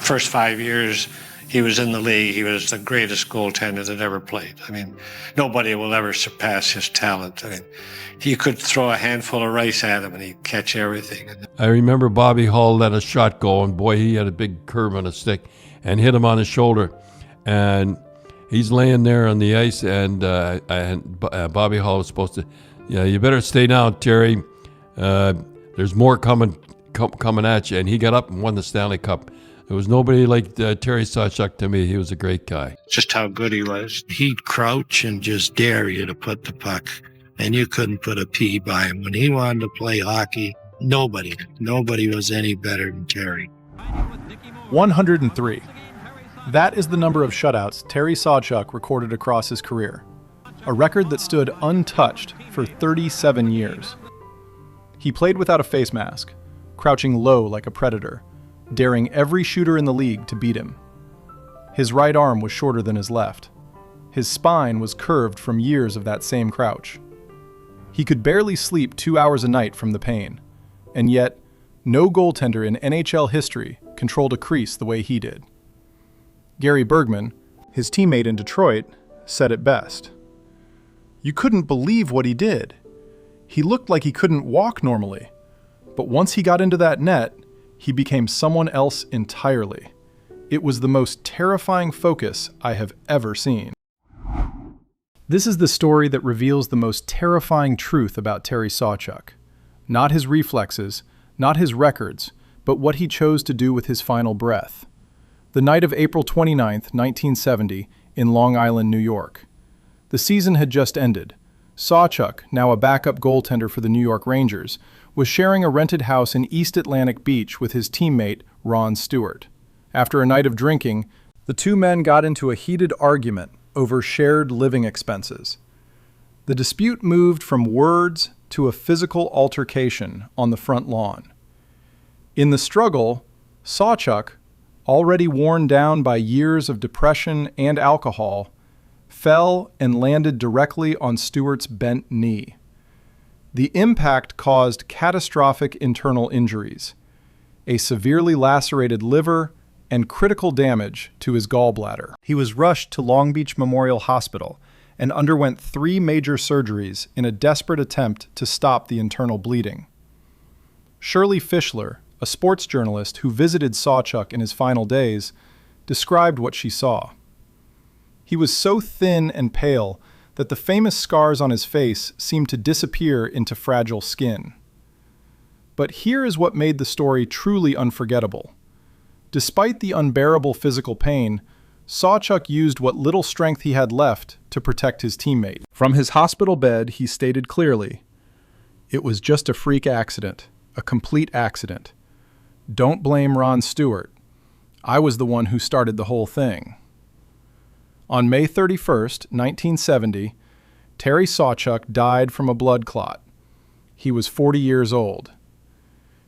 First 5 years he was in the league, he was the greatest goaltender that ever played. I mean, nobody will ever surpass his talent. I mean, you could throw a handful of rice at him and he'd catch everything. I remember Bobby Hull let a shot go, and boy, he had a big curve on a stick and hit him on his shoulder. And he's laying there on the ice, and Bobby Hull was supposed to, you better stay down, Terry. There's more coming at you. And he got up and won the Stanley Cup. There was nobody like Terry Sawchuk to me. He was a great guy. Just how good he was. He'd crouch and just dare you to put the puck, and you couldn't put a P by him. When he wanted to play hockey, nobody was any better than Terry. 103. That is the number of shutouts Terry Sawchuk recorded across his career, a record that stood untouched for 37 years. He played without a face mask, crouching low like a predator, daring every shooter in the league to beat him. His right arm was shorter than his left. His spine was curved from years of that same crouch. He could barely sleep 2 hours a night from the pain, and yet no goaltender in NHL history controlled a crease the way he did. Gary Bergman, his teammate in Detroit, said it best. "You couldn't believe what he did. He looked like he couldn't walk normally, but once he got into that net, he became someone else entirely. It was the most terrifying focus I have ever seen." This is the story that reveals the most terrifying truth about Terry Sawchuk. Not his reflexes, not his records, but what he chose to do with his final breath. The night of April 29, 1970, in Long Island, New York. The season had just ended. Sawchuk, now a backup goaltender for the New York Rangers, was sharing a rented house in East Atlantic Beach with his teammate, Ron Stewart. After a night of drinking, the two men got into a heated argument over shared living expenses. The dispute moved from words to a physical altercation on the front lawn. In the struggle, Sawchuk, already worn down by years of depression and alcohol, fell and landed directly on Stewart's bent knee. The impact caused catastrophic internal injuries, a severely lacerated liver, and critical damage to his gallbladder. He was rushed to Long Beach Memorial Hospital and underwent 3 major surgeries in a desperate attempt to stop the internal bleeding. Shirley Fischler, a sports journalist who visited Sawchuk in his final days, described what she saw. He was so thin and pale that the famous scars on his face seemed to disappear into fragile skin. But here is what made the story truly unforgettable. Despite the unbearable physical pain, Sawchuk used what little strength he had left to protect his teammate. From his hospital bed, he stated clearly, "It was just a freak accident, a complete accident. Don't blame Ron Stewart. I was the one who started the whole thing." On May 31st, 1970, Terry Sawchuk died from a blood clot. He was 40 years old.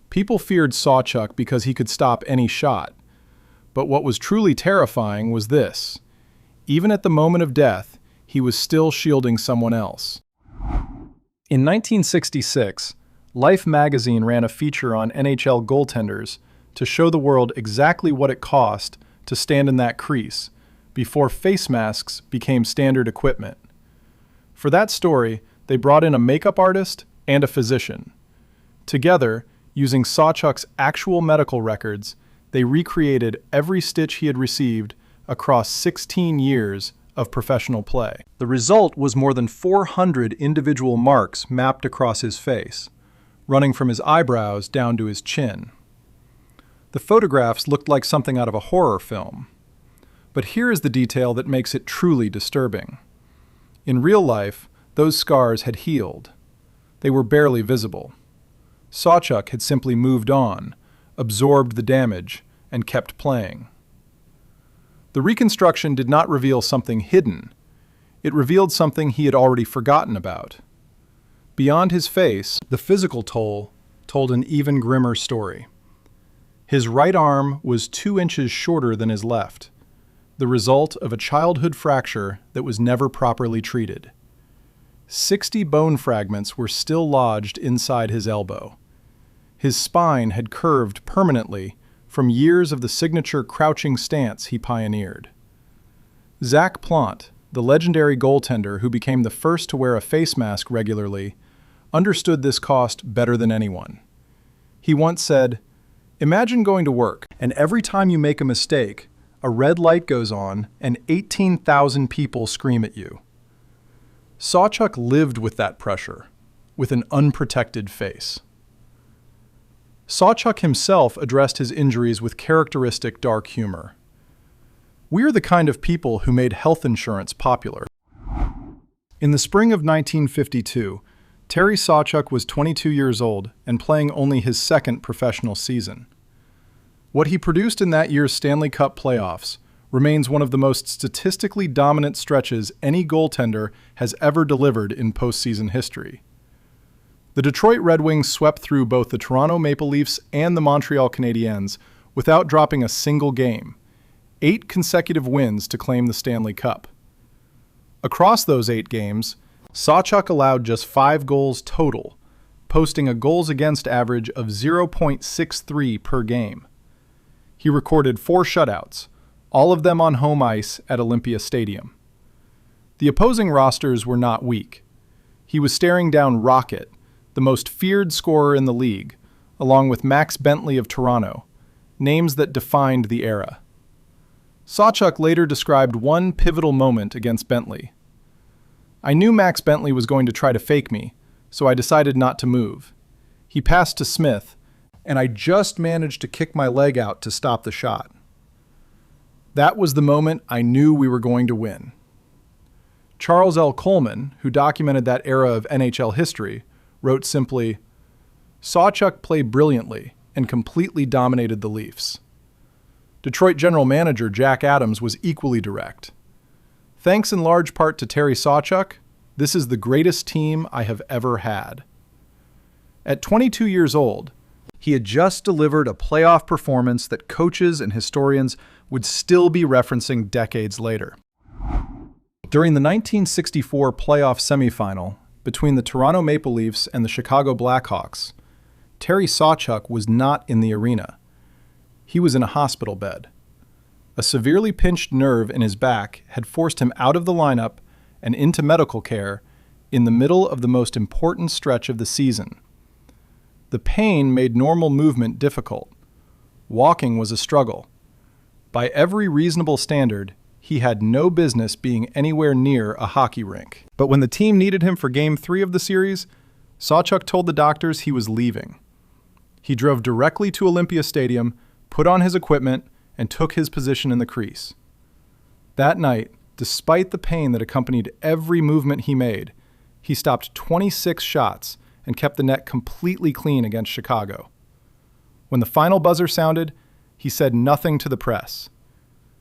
People feared Sawchuk because he could stop any shot. But what was truly terrifying was this. Even at the moment of death, he was still shielding someone else. In 1966, Life magazine ran a feature on NHL goaltenders to show the world exactly what it cost to stand in that crease before face masks became standard equipment. For that story, they brought in a makeup artist and a physician. Together, using Sawchuk's actual medical records, they recreated every stitch he had received across 16 years of professional play. The result was more than 400 individual marks mapped across his face, running from his eyebrows down to his chin. The photographs looked like something out of a horror film. But here is the detail that makes it truly disturbing. In real life, those scars had healed. They were barely visible. Sawchuk had simply moved on, absorbed the damage, and kept playing. The reconstruction did not reveal something hidden. It revealed something he had already forgotten about. Beyond his face, the physical toll told an even grimmer story. His right arm was 2 inches shorter than his left, the result of a childhood fracture that was never properly treated. 60 bone fragments were still lodged inside his elbow. His spine had curved permanently from years of the signature crouching stance he pioneered. Zach Plant, the legendary goaltender who became the first to wear a face mask regularly, understood this cost better than anyone. He once said, "Imagine going to work, and every time you make a mistake, a red light goes on and 18,000 people scream at you." Sawchuk lived with that pressure, with an unprotected face. Sawchuk himself addressed his injuries with characteristic dark humor. "We're the kind of people who made health insurance popular." In the spring of 1952, Terry Sawchuk was 22 years old and playing only his second professional season. What he produced in that year's Stanley Cup playoffs remains one of the most statistically dominant stretches any goaltender has ever delivered in postseason history. The Detroit Red Wings swept through both the Toronto Maple Leafs and the Montreal Canadiens without dropping a single game, 8 consecutive wins to claim the Stanley Cup. Across those 8 games, Sawchuk allowed just 5 goals total, posting a goals against average of 0.63 per game. He recorded 4 shutouts, all of them on home ice at Olympia Stadium. The opposing rosters were not weak. He was staring down Rocket, the most feared scorer in the league, along with Max Bentley of Toronto, names that defined the era. Sawchuk later described one pivotal moment against Bentley. "I knew Max Bentley was going to try to fake me, so I decided not to move. He passed to Smith, and I just managed to kick my leg out to stop the shot. That was the moment I knew we were going to win." Charles L. Coleman, who documented that era of NHL history, wrote simply, "Sawchuk played brilliantly and completely dominated the Leafs." Detroit general manager Jack Adams was equally direct. "Thanks in large part to Terry Sawchuk, this is the greatest team I have ever had." At 22 years old, he had just delivered a playoff performance that coaches and historians would still be referencing decades later. During the 1964 playoff semifinal between the Toronto Maple Leafs and the Chicago Blackhawks, Terry Sawchuk was not in the arena. He was in a hospital bed. A severely pinched nerve in his back had forced him out of the lineup and into medical care in the middle of the most important stretch of the season. The pain made normal movement difficult. Walking was a struggle. By every reasonable standard, he had no business being anywhere near a hockey rink. But when the team needed him for Game 3 of the series, Sawchuk told the doctors he was leaving. He drove directly to Olympia Stadium, put on his equipment, and took his position in the crease. That night, despite the pain that accompanied every movement he made, he stopped 26 shots and kept the net completely clean against Chicago. When the final buzzer sounded, he said nothing to the press.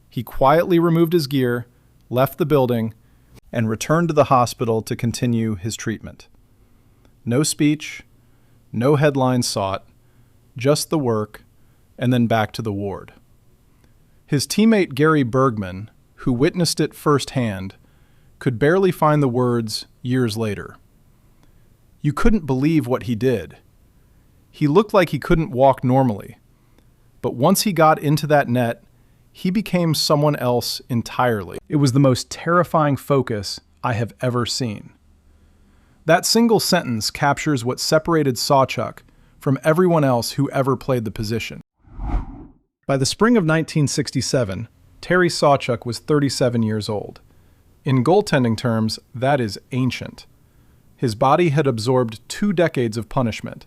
He quietly removed his gear, left the building, and returned to the hospital to continue his treatment. No speech, no headlines sought, just the work, and then back to the ward. His teammate Gary Bergman, who witnessed it firsthand, could barely find the words years later. "You couldn't believe what he did. He looked like he couldn't walk normally. But once he got into that net, he became someone else entirely. It was the most terrifying focus I have ever seen." That single sentence captures what separated Sawchuk from everyone else who ever played the position. By the spring of 1967, Terry Sawchuk was 37 years old. In goaltending terms, that is ancient. His body had absorbed 2 decades of punishment,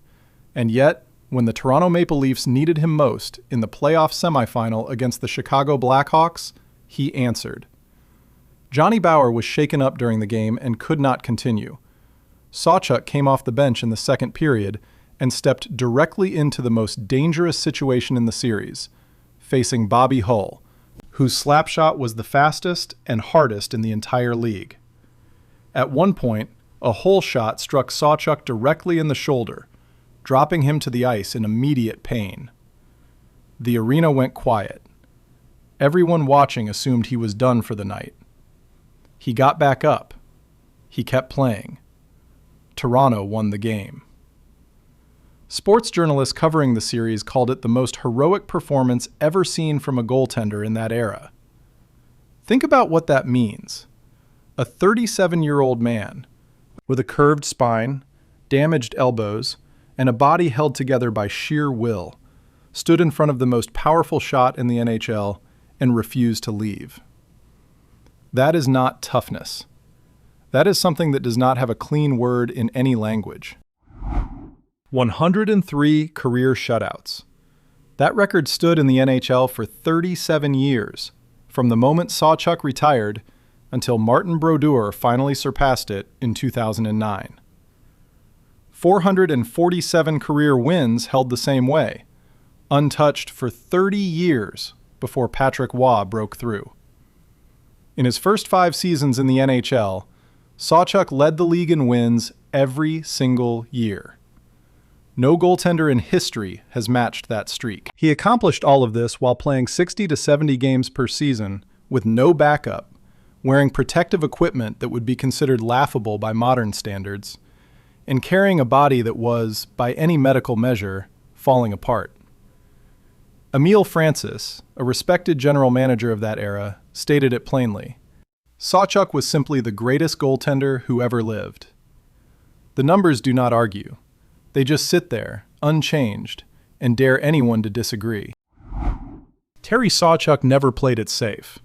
and yet, when the Toronto Maple Leafs needed him most in the playoff semifinal against the Chicago Blackhawks, he answered. Johnny Bower was shaken up during the game and could not continue. Sawchuk came off the bench in the second period and stepped directly into the most dangerous situation in the series, facing Bobby Hull, whose slap shot was the fastest and hardest in the entire league. At one point, a hole shot struck Sawchuk directly in the shoulder, dropping him to the ice in immediate pain. The arena went quiet. Everyone watching assumed he was done for the night. He got back up. He kept playing. Toronto won the game. Sports journalists covering the series called it the most heroic performance ever seen from a goaltender in that era. Think about what that means. A 37-year-old man with a curved spine, damaged elbows, and a body held together by sheer will stood in front of the most powerful shot in the NHL and refused to leave. That is not toughness. That is something that does not have a clean word in any language. 103 career shutouts. That record stood in the NHL for 37 years, from the moment Sawchuk retired until Martin Brodeur finally surpassed it in 2009. 447 career wins held the same way, untouched for 30 years before Patrick Waugh broke through. In his first 5 seasons in the NHL, Sawchuk led the league in wins every single year. No goaltender in history has matched that streak. He accomplished all of this while playing 60 to 70 games per season with no backup, wearing protective equipment that would be considered laughable by modern standards, and carrying a body that was, by any medical measure, falling apart. Emile Francis, a respected general manager of that era, stated it plainly. Sawchuk was simply the greatest goaltender who ever lived. The numbers do not argue. They just sit there, unchanged, and dare anyone to disagree. Terry Sawchuk never played it safe.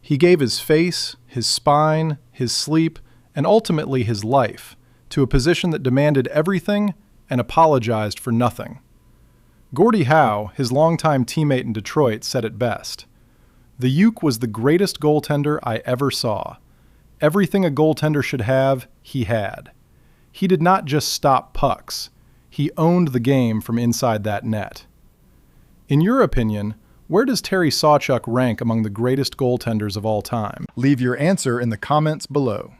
He gave his face, his spine, his sleep, and ultimately his life to a position that demanded everything and apologized for nothing. Gordie Howe, his longtime teammate in Detroit, said it best. The Uke was the greatest goaltender I ever saw. Everything a goaltender should have, he had. He did not just stop pucks. He owned the game from inside that net. In your opinion, where does Terry Sawchuk rank among the greatest goaltenders of all time? Leave your answer in the comments below.